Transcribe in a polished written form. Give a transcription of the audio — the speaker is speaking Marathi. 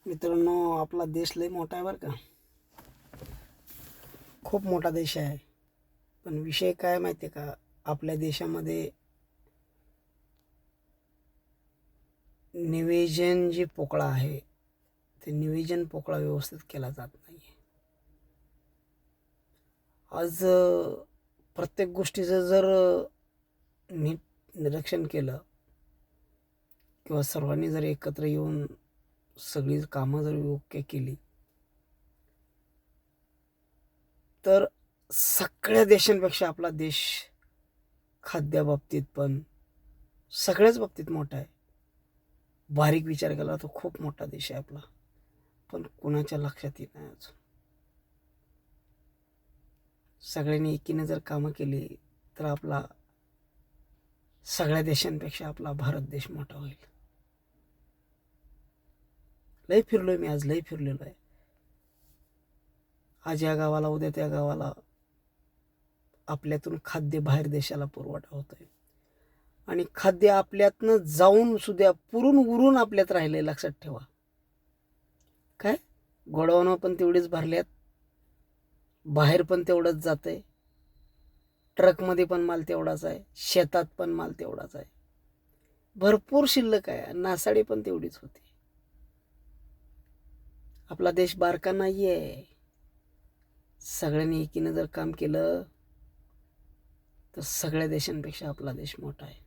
मित्रांनो, आपला देश लय मोठा आहे बरं का. खूप मोठा देश आहे. पण विषय काय माहिती आहे का, आपल्या देशामध्ये नियोजन जे पोकळा आहे ते नियोजन पोकळा व्यवस्थित केला जात नाही. आज प्रत्येक गोष्टीचं जर नीट निरीक्षण केलं किंवा सर्वांनी जर एकत्र येऊन सगळी कामं जर योग्य केली तर सगळ्या देशांपेक्षा आपला देश खाद्याबाबतीत पण सगळ्याच बाबतीत मोठा आहे. बारीक विचार केला तर खूप मोठा देश आहे आपला, पण कुणाच्या लक्षात येत नाही अजून. सगळ्यांनी एकीने जर कामं केली तर आपला सगळ्या देशांपेक्षा आपला भारत देश मोठा होईल. लय फिरलोय मी, आज लय फिरलेलो आहे. आज या गावाला, उद्या त्या गावाला. आपल्यातून खाद्य बाहेर देशाला पुरवठा होतोय आणि खाद्य आपल्यातनं जाऊन सुद्धा पुरून उरून आपल्यात राहिले. लक्षात ठेवा. काय गोडाऊन पण तेवढीच भरल्यात, बाहेर पण तेवढंच जातंय, ट्रकमध्ये पण माल तेवढाच आहे, शेतात पण माल तेवढाच आहे, भरपूर शिल्लक आहे. नासाडी पण तेवढीच होती. आपला देश बारका नाही आहे. सगळ्यांनी एकीनं जर काम केलं तर सगळ्या देशांपेक्षा आपला देश मोठा आहे.